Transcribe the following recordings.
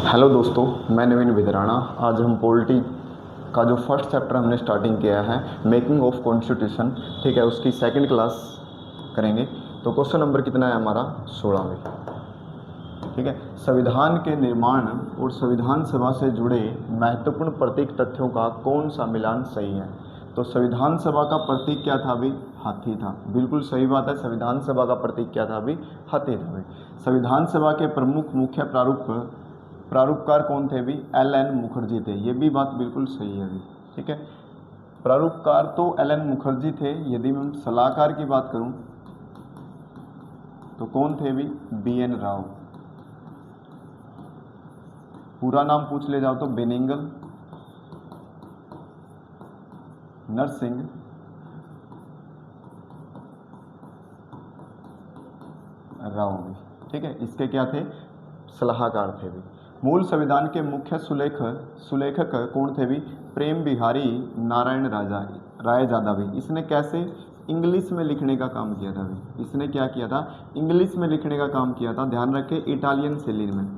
Hello दोस्तों, मैं नवीन विदराणा। आज हम पॉलिटी का जो फर्स्ट चैप्टर हमने स्टार्टिंग किया है, मेकिंग ऑफ कॉन्स्टिट्यूशन, ठीक है, उसकी सेकंड क्लास करेंगे। तो क्वेश्चन नंबर कितना है हमारा? 16वें। ठीक है, संविधान के निर्माण और संविधान सभा से जुड़े महत्वपूर्ण प्रतीक तथ्यों का कौन सा मिलान सही है? तो संविधान सभा का प्रतीक क्या था अभी? हाथी था। बिल्कुल सही बात है, संविधान सभा का प्रतीक क्या था अभी? हाथी था अभी। संविधान सभा के प्रमुख मुख्य प्रारूपकार कौन थे अभी? एल.एन. मुखर्जी थे। ये भी बात बिल्कुल सही है अभी। ठीक है, प्रारूपकार तो एल.एन. मुखर्जी थे। यदि मैं सलाहकार की बात करूं तो कौन थे अभी? बी.एन. राव। पूरा नाम पूछ ले जाओ तो बेनिंगल नरसिंह राव भी। ठीक है, इसके क्या थे? सलाहकार थे भी। मूल संविधान के मुख्य सुलेखक कौन थे भी? प्रेम बिहारी नारायण रायजादा भी। इसने कैसे? इंग्लिश में लिखने का काम किया था भी। इसने क्या किया था? इंग्लिश में लिखने का काम किया था। ध्यान रखें, इटालियन शैली में,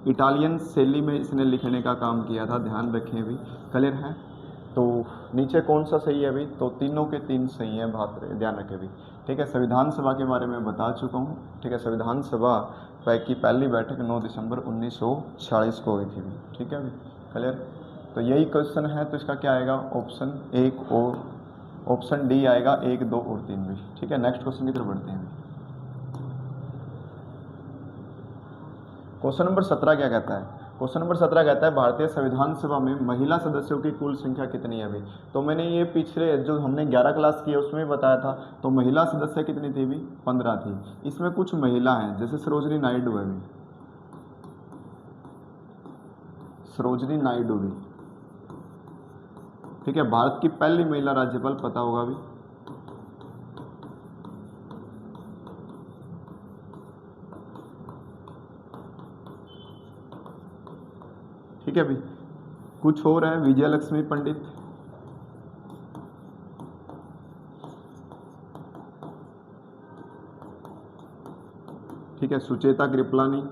इटालियन शैली में इसने लिखने का काम किया था। ध्यान रखें भी। क्लियर है? तो नीचे कौन सा सही है अभी? तो तीनों के तीन सही हैं, बात ध्यान रखें भी। ठीक है, संविधान सभा के बारे में बता चुका हूँ। ठीक है, संविधान सभा की पहली बैठक 9 दिसंबर 1946 को हुई थी भी। ठीक है अभी। क्लियर? तो यही क्वेश्चन है, तो इसका क्या आएगा? ऑप्शन 1 और ऑप्शन डी आएगा, 1, 2 और 3 भी। ठीक है, नेक्स्ट क्वेश्चन की तरफ बढ़ते हैं। क्वेश्चन नंबर 17 क्या कहता है? क्वेश्चन नंबर 17 कहता है भारतीय संविधान सभा में महिला सदस्यों की कुल संख्या कितनी है अभी? तो मैंने ये पिछले जो हमने 11 क्लास की है उसमें बताया था। तो महिला सदस्य कितनी थी अभी? 15 थी। इसमें कुछ महिला हैं जैसे सरोजनी नायडू है अभी, सरोजनी नायडू भी। ठीक है, भारत की पहली महिला राज्यपाल, पता होगा अभी। ठीक है अभी। कुछ और है, विजय लक्ष्मी पंडित। ठीक है, सुचेता कृपलानी।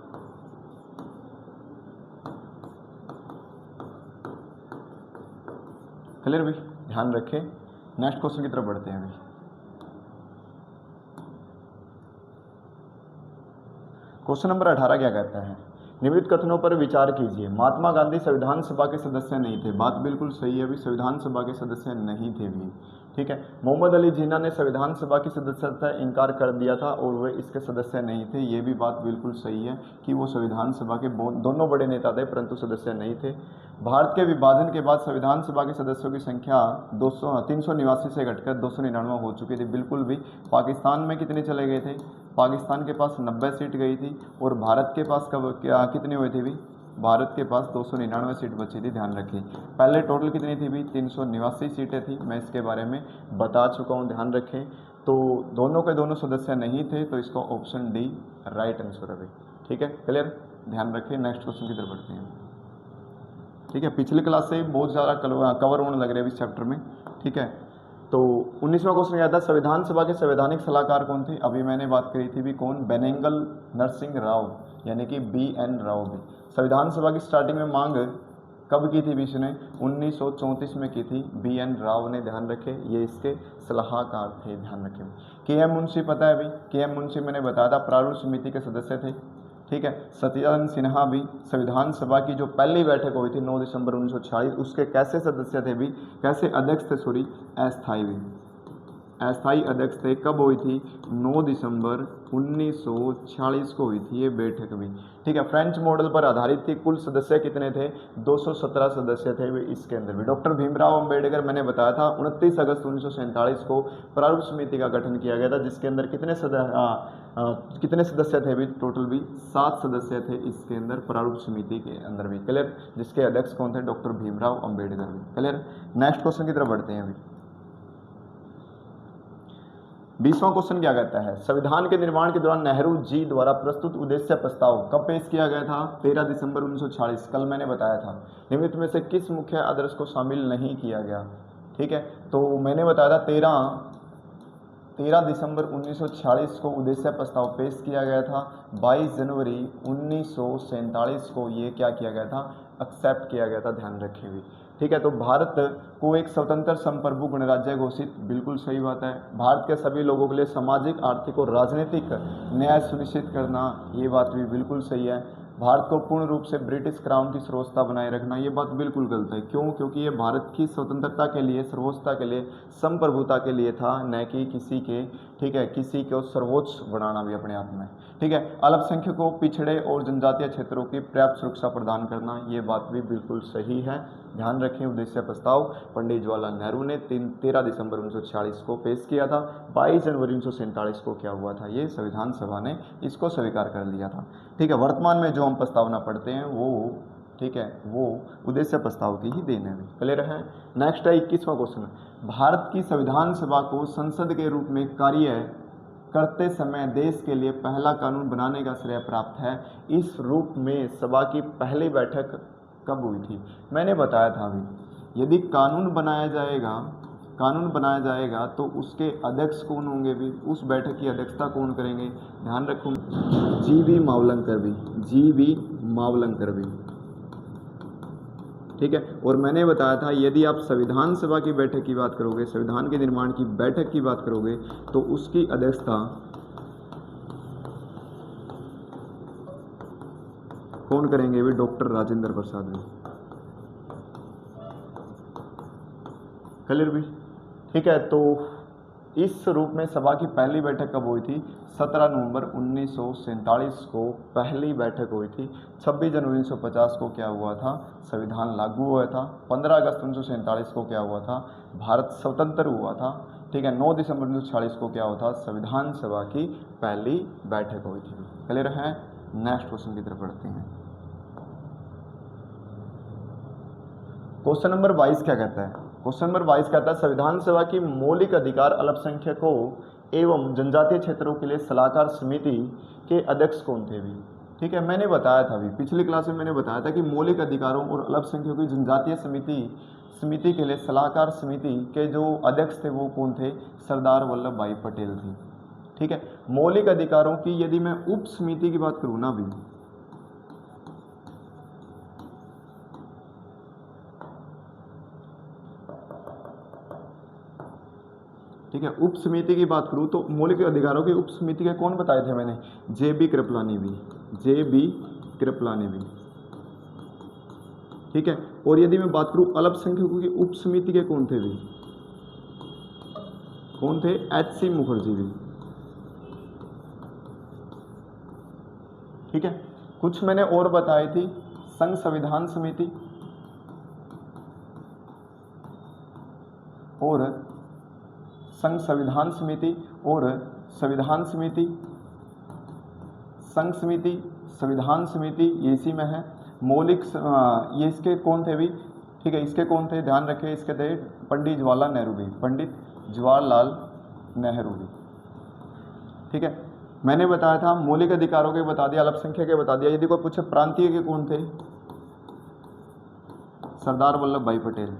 क्लियर भाई? ध्यान रखें। नेक्स्ट क्वेश्चन की तरफ बढ़ते हैं अभी। क्वेश्चन नंबर 18 क्या कहता है? निम्नलिखित कथनों पर विचार कीजिए। महात्मा गांधी संविधान सभा के सदस्य नहीं थे। बात बिल्कुल सही है भी, संविधान सभा के सदस्य नहीं थे भी। ठीक है, मोहम्मद अली जिन्ना ने संविधान सभा की सदस्यता इनकार कर दिया था और वे इसके सदस्य नहीं थे। ये भी बात बिल्कुल सही है कि वो संविधान सभा के दोनों बड़े नेता थे परंतु सदस्य नहीं थे। भारत के विभाजन के बाद संविधान सभा के सदस्यों की संख्या 389 से घटकर 299 हो चुकी थी। बिल्कुल भी। पाकिस्तान में कितने चले गए थे? पाकिस्तान के पास 90 सीट गई थी और भारत के पास कब क्या कितनी हुई थी भी? भारत के पास 299 सीट बची थी। ध्यान रखिए। पहले टोटल कितनी थी भी? 389 सीटें थी। मैं इसके बारे में बता चुका हूँ, ध्यान रखें। तो दोनों के दोनों सदस्य नहीं थे, तो इसका ऑप्शन डी राइट आंसर है भाई। ठीक है, क्लियर? ध्यान रखें। नेक्स्ट क्वेश्चन की तरफ बढ़ते हैं। ठीक है, पिछली क्लास से बहुत ज़्यादा कवर होने लग रहे हैं इस चैप्टर में। ठीक है, तो 19वां क्वेश्चन क्या था? संविधान सभा के संवैधानिक सलाहकार कौन थे? अभी मैंने बात करी थी भी, कौन? बेनेगल नरसिंह राव, यानी कि बी.एन. राव भी। संविधान सभा की स्टार्टिंग में मांग कब की थी भी इसने? 1934 में की थी बी.एन. राव ने। ध्यान रखें, ये इसके सलाहकार थे। ध्यान रखें। के.एम. मुंशी पता है भी? के.एम. मुंशी मैंने बताया था प्रारूप समिति के सदस्य थे। ठीक है, सत्यानंद सिन्हा भी संविधान सभा की जो पहली बैठक हुई थी 9 दिसंबर 1946, उसके कैसे सदस्य थे भी? कैसे अध्यक्ष थे? सॉरी, अस्थायी भी। अस्थायी अध्यक्ष थे। कब हुई थी? 9 दिसंबर 1946 को हुई थी ये बैठक भी। ठीक है, फ्रेंच मॉडल पर आधारित थी। कुल सदस्य कितने थे? 217 सदस्य थे वे इसके अंदर भी। डॉक्टर भीमराव अंबेडकर, मैंने बताया था 29 अगस्त 1947 को प्रारूप समिति का गठन किया गया था, जिसके अंदर कितने सदस्य थे भी? टोटल भी 7 सदस्य थे इसके अंदर, प्रारूप समिति के अंदर भी। क्लियर? जिसके अध्यक्ष कौन थे? डॉक्टर भीमराव अंबेडकर भी। क्लियर? नेक्स्ट क्वेश्चन की तरफ बढ़ते हैं अभी। 20वां क्वेश्चन क्या कहता है? संविधान के निर्माण के दौरान नेहरू जी द्वारा प्रस्तुत उद्देश्य प्रस्ताव कब पेश किया गया था? 13 दिसंबर 1946। कल मैंने बताया था। निम्नलिखित में से किस मुख्य आदर्श को शामिल नहीं किया गया? ठीक है, तो मैंने बताया था 13 13 दिसंबर 1946 को उद्देश्य प्रस्ताव पेश किया गया था। 22 जनवरी 1947 को ये क्या किया गया था, एक्सेप्ट किया गया था, ध्यान रखें भी। ठीक है, तो भारत को एक स्वतंत्र संप्रभु गणराज्य घोषित, बिल्कुल सही बात है। भारत के सभी लोगों के लिए सामाजिक, आर्थिक और राजनीतिक न्याय सुनिश्चित करना, ये बात भी बिल्कुल सही है। भारत को पूर्ण रूप से ब्रिटिश क्राउन की सर्वोच्चता बनाए रखना, ये बात बिल्कुल गलत है। क्यों? क्योंकि ये भारत की स्वतंत्रता के लिए, सर्वोच्चता के लिए, संप्रभुता के लिए था, न कि किसी के, ठीक है, किसी को सर्वोच्च बनाना भी अपने आप में। ठीक है, अल्पसंख्यकों, पिछड़े और जनजातीय क्षेत्रों की पर्याप्त सुरक्षा प्रदान करना, ये बात भी बिल्कुल सही है। ध्यान रखें, उद्देश्य प्रस्ताव पंडित जवाहरलाल नेहरू ने 13 दिसंबर 1946 को पेश किया था। 22 जनवरी 1947 को क्या हुआ था, ये संविधान सभा ने इसको स्वीकार कर लिया था। ठीक है, वर्तमान में जो हम प्रस्तावना पढ़ते हैं वो, ठीक है, वो उद्देश्य प्रस्ताव की ही देन है। क्लियर है। नेक्स्ट है 21वां क्वेश्चन। भारत की संविधान सभा को संसद के रूप में कार्य करते समय देश के लिए पहला कानून बनाने का श्रेय प्राप्त है। इस रूप में सभा की पहली बैठक कब हुई थी? मैंने बताया था अभी, यदि कानून बनाया जाएगा तो उसके अध्यक्ष कौन होंगे भी, उस बैठक की अध्यक्षता कौन करेंगे? ध्यान रखो, जी.बी. मावलंकर भी। ठीक है, और मैंने बताया था यदि आप संविधान सभा की बैठक की बात करोगे, संविधान के निर्माण की बैठक की बात करोगे, तो उसकी अध्यक्षता कौन करेंगे भी? डॉक्टर राजेंद्र प्रसाद भी। क्लियर भी। ठीक है, तो इस रूप में सभा की पहली बैठक कब हुई थी? 17 नवंबर 1947 को पहली बैठक हुई थी। 26 जनवरी 1950 को क्या हुआ था? संविधान लागू हुआ था। 15 अगस्त 1947 को क्या हुआ था? भारत स्वतंत्र हुआ था। ठीक है, 9 दिसंबर 1946 को क्या हुआ था? संविधान सभा की पहली बैठक हुई थी। क्लियर है। नेक्स्ट क्वेश्चन की तरफ बढ़ते हैं। क्वेश्चन नंबर 22 क्या कहता है? क्वेश्चन नंबर 22 कहता है संविधान सभा की मौलिक अधिकार अल्पसंख्यकों एवं जनजातीय क्षेत्रों के लिए सलाहकार समिति के अध्यक्ष कौन थे भी? ठीक है, मैंने बताया था अभी पिछली क्लास में, मैंने बताया था कि मौलिक अधिकारों और अल्पसंख्यकों की जनजातीय समिति के लिए सलाहकार समिति के जो अध्यक्ष थे वो कौन थे? सरदार वल्लभ भाई पटेल थे। ठीक है, मौलिक अधिकारों की यदि मैं उप समिति की बात करूँ ना भी, ठीक है, उप समिति की बात करूं तो मौलिक अधिकारों की उप समिति के कौन बताए थे मैंने? जे.बी. कृपलानी भी। ठीक है, और यदि मैं बात करूं अल्पसंख्यकों की उप समिति के कौन थे भी? कौन थे? H.C. मुखर्जी भी। ठीक है, कुछ मैंने और बताई थी, संघ संविधान समिति और संघ संविधान समिति और संविधान समिति, संघ समिति, संविधान समिति, ये इसी में है। मौलिक ये इसके कौन थे भी? ठीक है, इसके कौन थे? ध्यान रखें, इसके थे पंडित जवाहरलाल नेहरू भी, पंडित जवाहरलाल नेहरू भी। ठीक है, मैंने बताया था मौलिक अधिकारों के बता दिया, अल्पसंख्यक के बता दिया। यदि कोई पूछे प्रांतीय के कौन थे? सरदार वल्लभ भाई पटेल।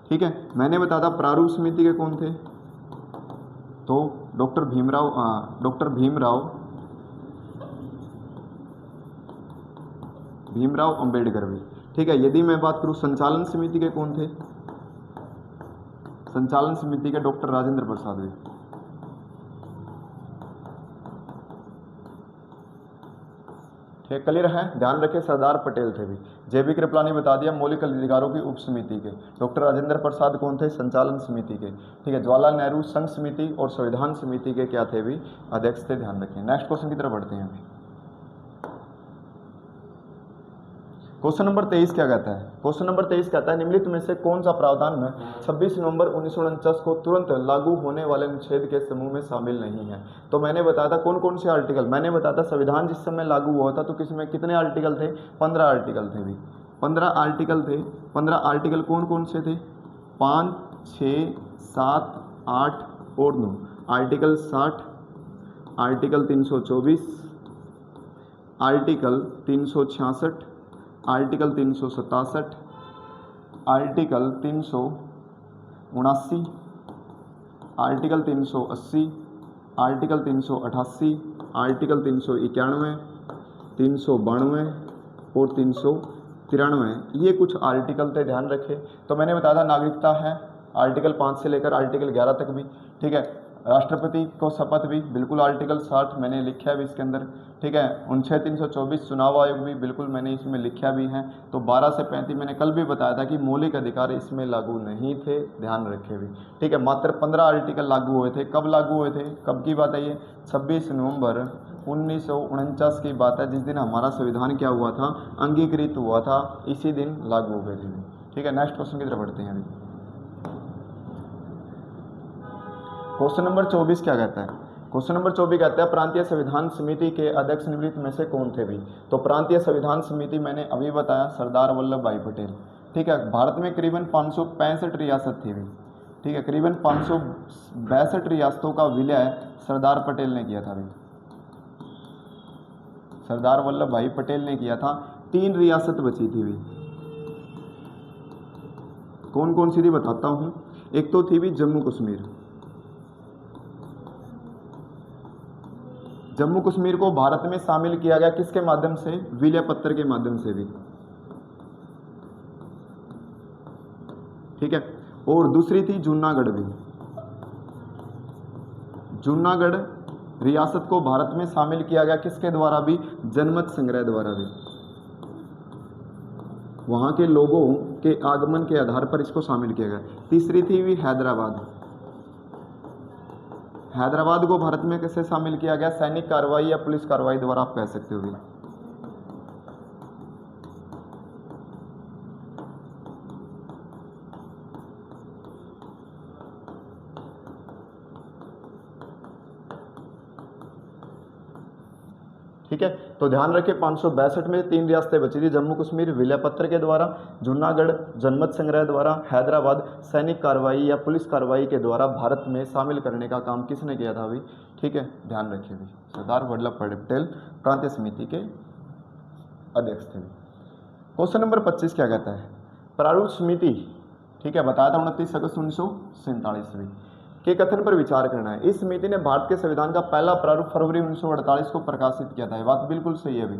ठीक है, मैंने बताया था प्रारूप समिति के कौन थे? तो डॉक्टर भीमराव अंबेडकर भी। ठीक है, यदि मैं बात करूं संचालन समिति के कौन थे? संचालन समिति के डॉक्टर राजेंद्र प्रसाद भी। ठीक, क्लियर है। ध्यान रखें, सरदार पटेल थे भी। जे.बी. कृपलानी बता दिया मौलिक अधिकारों की उप समिति के। डॉक्टर राजेंद्र प्रसाद कौन थे? संचालन समिति के। ठीक है, जवाहरलाल नेहरू संघ समिति और संविधान समिति के क्या थे भी? अध्यक्ष थे। ध्यान रखें। नेक्स्ट क्वेश्चन की तरफ बढ़ते हैं। क्वेश्चन नंबर 23 क्या कहता है? क्वेश्चन नंबर 23 कहता है निम्नलिखित में से कौन सा प्रावधान 26 नवंबर 1949 को तुरंत लागू होने वाले अनुच्छेद के समूह में शामिल नहीं है? तो मैंने बताया था कौन कौन से आर्टिकल, मैंने बताया था संविधान जिस समय लागू हुआ था तो किसमें कितने आर्टिकल थे? 15 आर्टिकल थे भी। 15 आर्टिकल थे। 15 आर्टिकल कौन कौन से थे? 5, 6, 7, 8 और 9। Article 60, article 324, article 366, article 367, article 379, article 380, article 388, article 391, 392 और 393, ये कुछ आर्टिकल थे, ध्यान रखें। तो मैंने बताया था नागरिकता है आर्टिकल 5 से लेकर आर्टिकल 11 तक भी, ठीक है। राष्ट्रपति को शपथ भी बिल्कुल आर्टिकल 60 मैंने लिखा है भी इसके अंदर, ठीक है। 324 चुनाव आयोग भी बिल्कुल मैंने इसमें लिखा भी है। तो 12 से 35 मैंने कल भी बताया था कि मौलिक अधिकार इसमें लागू नहीं थे, ध्यान रखे भी, ठीक है। मात्र 15 आर्टिकल लागू हुए थे। कब लागू हुए थे, कब की बात है ये, 26 नवंबर 1949 की बात है, जिस दिन हमारा संविधान क्या हुआ था, अंगीकृत हुआ था, इसी दिन लागू हो गए थे, ठीक है। नेक्स्ट क्वेश्चन की तरफ बढ़ते हैं अभी। क्वेश्चन नंबर 24 क्या कहता है, क्वेश्चन नंबर 24 कहता है प्रांतीय संविधान समिति के अध्यक्ष निम्नलिखित में से कौन थे भी। तो प्रांतीय संविधान समिति मैंने अभी बताया सरदार वल्लभ भाई पटेल, ठीक है। भारत में करीबन 565 रियासत थी भी, ठीक है। करीबन 562 रियासतों का विलय सरदार पटेल ने किया था भी, सरदार वल्लभ भाई पटेल ने किया था। 3 रियासत बची थी भी, कौन कौन सी थी बताता हूं। एक तो थी भी जम्मू कश्मीर, जम्मू कश्मीर को भारत में शामिल किया गया किसके माध्यम से, विलय पत्र के माध्यम से भी, ठीक है। और दूसरी थी जूनागढ़ भी, जूनागढ़ रियासत को भारत में शामिल किया गया किसके द्वारा भी, जनमत संग्रह द्वारा भी, वहां के लोगों के आगमन के आधार पर इसको शामिल किया गया। तीसरी थी भी हैदराबाद, हैदराबाद को भारत में कैसे शामिल किया गया, सैनिक कार्रवाई या पुलिस कार्रवाई द्वारा आप कह सकते हो भी, ठीक है। तो ध्यान रखें 562 में 3 रियासतें बची थी, जम्मू कश्मीर विलय पत्र के द्वारा, जूनागढ़ जनमत संग्रह द्वारा, हैदराबाद सैनिक कार्रवाई या पुलिस कार्रवाई के द्वारा भारत में शामिल करने का काम किसने किया था अभी, ठीक है। ध्यान रखिए भी सरदार वल्लभ भाई पटेल प्रांतीय समिति के अध्यक्ष थे। क्वेश्चन नंबर 25 क्या कहता है, प्रारूप समिति, ठीक है, बताया था 29 अगस्त 1947 के कथन पर विचार करना है। इस समिति ने भारत के संविधान का पहला प्रारूप फरवरी 1948 को प्रकाशित किया था। ये बात बिल्कुल सही है भी,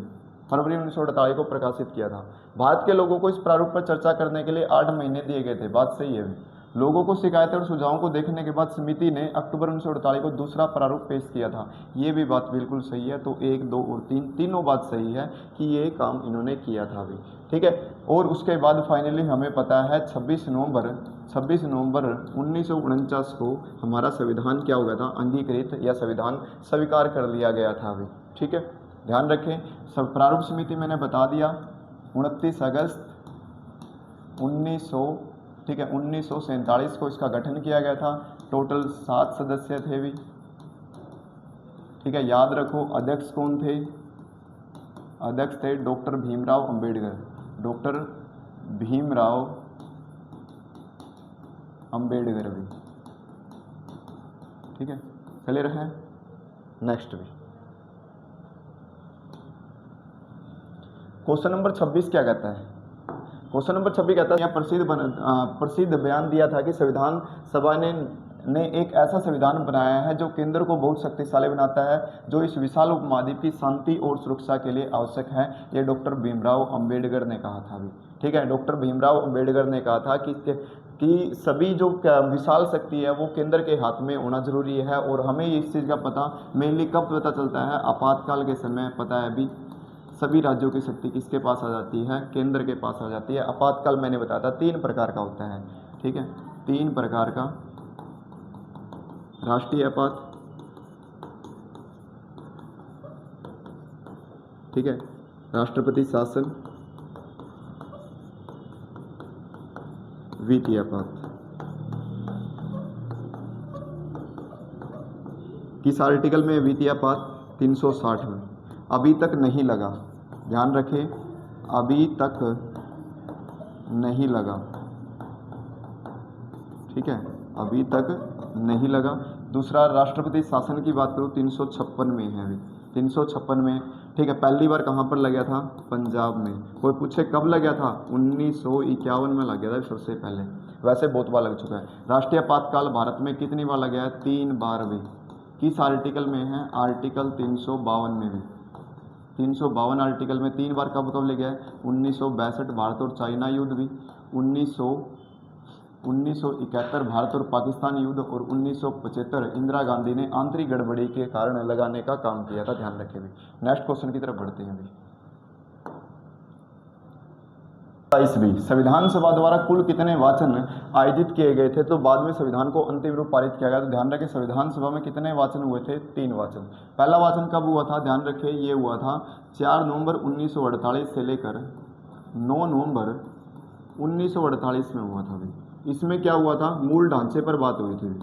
फरवरी 1948 को प्रकाशित किया था। भारत के लोगों को इस प्रारूप पर चर्चा करने के लिए 8 महीने दिए गए थे, बात सही है भी। लोगों को शिकायतें और सुझावों को देखने के बाद समिति ने अक्टूबर 1948 को दूसरा प्रारूप पेश किया था। ये भी बात बिल्कुल सही है। तो 1, 2 और 3 तीनों बात सही है कि ये काम इन्होंने किया था अभी, ठीक है। और उसके बाद फाइनली हमें पता है 26 नवंबर 1949 को हमारा संविधान क्या हो गया था, अंगीकृत या संविधान स्वीकार कर लिया गया था अभी, ठीक है। ध्यान रखें सब प्रारूप समिति मैंने बता दिया 29 अगस्त 1947 को इसका गठन किया गया था। टोटल 7 सदस्य थे भी, ठीक है। याद रखो अध्यक्ष कौन थे, अध्यक्ष थे डॉक्टर भीमराव अंबेडकर, डॉक्टर भीमराव अंबेडकर भी, ठीक है। क्लियर है। नेक्स्ट भी क्वेश्चन नंबर 26 क्या कहता है, क्वेश्चन नंबर 26 कहता है यह प्रसिद्ध बयान दिया था कि संविधान सभा ने एक ऐसा संविधान बनाया है जो केंद्र को बहुत शक्तिशाली बनाता है, जो इस विशाल उपमहाद्वीप की शांति और सुरक्षा के लिए आवश्यक है। ये डॉक्टर भीमराव अंबेडकर ने कहा था भी, ठीक है। डॉक्टर भीमराव अंबेडकर ने कहा था कि सभी जो विशाल शक्ति है वो केंद्र के हाथ में होना जरूरी है। और हमें इस चीज़ का पता मेनली कब पता चलता है, आपातकाल के समय पता है अभी सभी राज्यों की शक्ति किसके पास आ जाती है, केंद्र के पास आ जाती है। आपातकाल मैंने बताया था 3 प्रकार का होता है, ठीक है। 3 प्रकार का, राष्ट्रीय आपात, ठीक है, राष्ट्रपति शासन, वित्तीय आपात। किस आर्टिकल में वित्तीय आपात, 360 में। अभी तक नहीं लगा, ध्यान रखें अभी तक नहीं लगा, ठीक है, अभी तक नहीं लगा। दूसरा राष्ट्रपति शासन की बात करूँ 356 में है अभी, 356 में ठीक है, पहली बार कहाँ पर लगा था? पंजाब में। कोई पूछे कब लगा था? 1951 में लग गया था सबसे पहले। वैसे बहुत बार लग चुका है। राष्ट्रीय आपातकाल भारत में कितनी बार लगा है? 3 बार भी। किस आर्टिकल में है? आर्टिकल 352 में भी। 352 आर्टिकल में 3 बार कब कब लगा है? 1962 भारत और चाइना युद्ध भी, 1971 भारत और पाकिस्तान युद्ध, और 1975 इंदिरा गांधी ने आंतरिक गड़बड़ी के कारण लगाने का काम किया था। ध्यान रखें भी। नेक्स्ट क्वेश्चन की तरफ बढ़ते हैं अभी। 27वीं संविधान सभा द्वारा कुल कितने वाचन आयोजित किए गए थे? तो बाद में संविधान को अंतिम रूप पारित किया गया। तो ध्यान रखें, संविधान सभा में कितने वाचन हुए थे? 3 वाचन। पहला वाचन कब हुआ था? ध्यान रखें, ये हुआ था 4 नवंबर 1948 से लेकर 9 नवंबर 1948 में हुआ था भी। इसमें क्या हुआ था? मूल ढांचे पर बात हुई थी।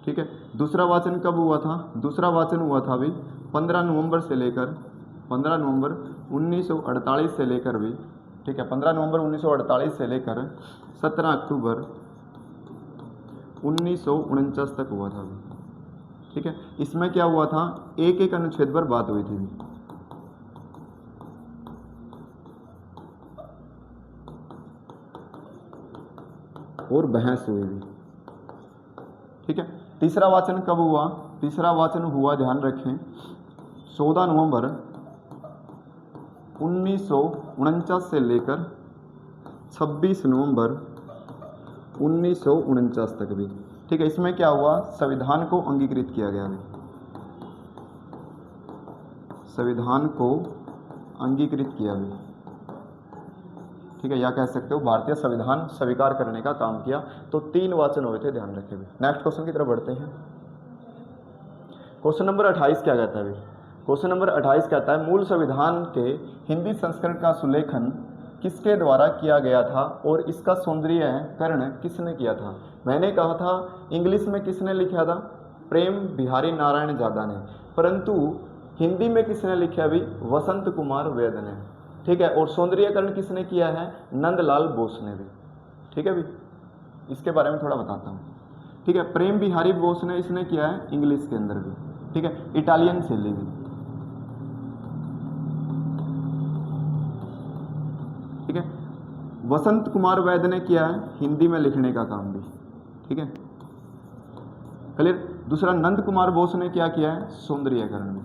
ठीक है, दूसरा वाचन कब हुआ था? दूसरा वाचन हुआ था भी 15 नवंबर से लेकर 15 नवंबर 1948 से लेकर भी, ठीक है, 15 नवंबर 1948 से लेकर 17 अक्टूबर 1949 तक हुआ था भी। ठीक है, इसमें क्या हुआ था? एक एक अनुच्छेद पर बात हुई थी भी। और बहस हुई भी। ठीक है, तीसरा वाचन कब हुआ? तीसरा वाचन हुआ, ध्यान रखें, 14 नवंबर 1949 से लेकर 26 नवंबर 1949 तक भी। ठीक है, इसमें क्या हुआ? संविधान को अंगीकृत किया गया भी। संविधान को अंगीकृत किया भी। ठीक है, या कह सकते हो भारतीय संविधान स्वीकार करने का काम किया। तो 3 वाचन हुए थे, ध्यान रखें भी। नेक्स्ट क्वेश्चन की तरफ बढ़ते हैं। क्वेश्चन नंबर 28 क्या कहता है? क्वेश्चन नंबर 28 कहता है मूल संविधान के हिंदी संस्करण का सुलेखन किसके द्वारा किया गया था और इसका सौंदर्यीकरण किसने किया था? मैंने कहा था इंग्लिश में किसने लिखा था? प्रेम बिहारी नारायण ज्यादा ने। परंतु हिंदी में किसने लिखा भी? वसंत कुमार वैद्य ने। ठीक है, और सौंदर्यीकरण किसने किया है? नंदलाल बोस ने भी। ठीक है भी, इसके बारे में थोड़ा बताता हूँ। ठीक है, प्रेम बिहारी बोस ने इसने किया है इंग्लिश के अंदर भी। ठीक है, इटालियन शैली भी। ठीक है, वसंत कुमार वैद्य ने किया है हिंदी में लिखने का काम भी। ठीक है, क्लियर। दूसरा नंद कुमार बोस ने क्या किया है? सौंदर्यीकरण में।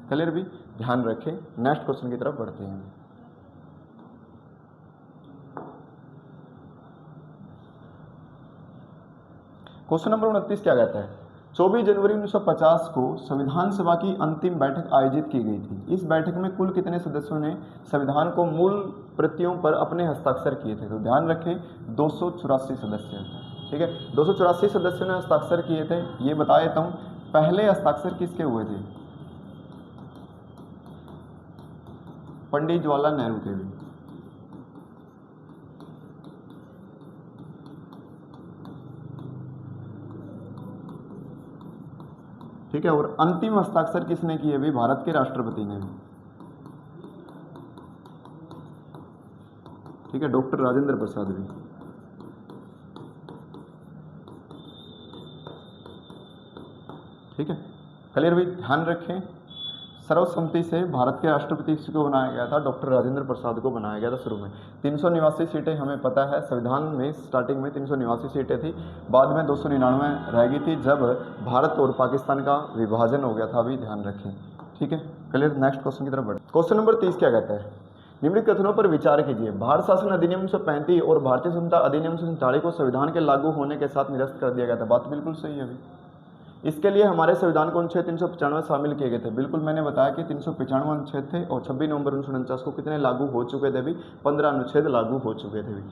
क्लियर भी, ध्यान रखें। नेक्स्ट क्वेश्चन की तरफ बढ़ते हैं। क्वेश्चन नंबर 29 क्या कहता है? 24 जनवरी 1950 को संविधान सभा की अंतिम बैठक आयोजित की गई थी। इस बैठक में कुल कितने सदस्यों ने संविधान को मूल प्रतियों पर अपने हस्ताक्षर किए थे? तो ध्यान रखें 284 सदस्य। ठीक है, 284 सदस्यों ने हस्ताक्षर किए थे। ये बता देता हूं, पहले हस्ताक्षर किसके हुए थे? पंडित जवाहरलाल नेहरू के भी। ठीक है, और अंतिम हस्ताक्षर किसने किए भी? भारत के राष्ट्रपति ने भी। ठीक है, डॉक्टर राजेंद्र प्रसाद भी। ठीक है, क्लियर भी, ध्यान रखें। सर्वसम्मति से भारत के राष्ट्रपति को बनाया गया था, डॉक्टर राजेंद्र प्रसाद को बनाया गया था शुरू में। 389 सीटें हमें पता है, संविधान में स्टार्टिंग में 389 सीटें थी, बाद में 299 रह गई थी जब भारत और पाकिस्तान का विभाजन हो गया था। अभी ध्यान रखें। ठीक है, क्लियर। नेक्स्ट क्वेश्चन की तरफ बढ़े। क्वेश्चन नंबर 30 क्या कहता है? निम्नलिखित कथनों पर विचार कीजिए। भारत शासन अधिनियम 1935 और भारतीय स्वतंत्रता अधिनियम 1947 को संविधान के लागू होने के साथ निरस्त कर दिया गया था। बात बिल्कुल सही है अभी। इसके लिए हमारे संविधान को अनुच्छेद 395 शामिल किए गए थे। बिल्कुल, मैंने बताया कि 395 अनुच्छेद थे और 26 नवंबर 1949 को कितने लागू हो चुके थे भी? 15 अनुच्छेद लागू हो चुके थे भी।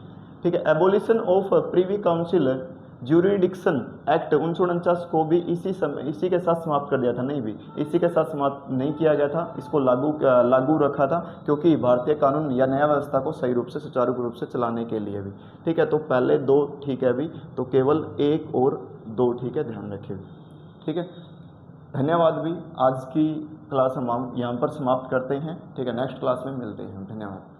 ठीक है, abolition of Privi council jurisdiction act 1949 को भी इसी के साथ समाप्त कर दिया था। नहीं भी, इसी के साथ समाप्त नहीं किया गया था, इसको लागू रखा था क्योंकि भारतीय कानून या न्याय व्यवस्था को सही रूप से सुचारू रूप से चलाने के लिए भी। ठीक है, तो पहले 2 ठीक है अभी, तो केवल 1 और 2 ठीक है, ध्यान रखें। ठीक है, धन्यवाद भी। आज की क्लास हम यहाँ पर समाप्त करते हैं। ठीक है, नेक्स्ट क्लास में मिलते हैं। धन्यवाद।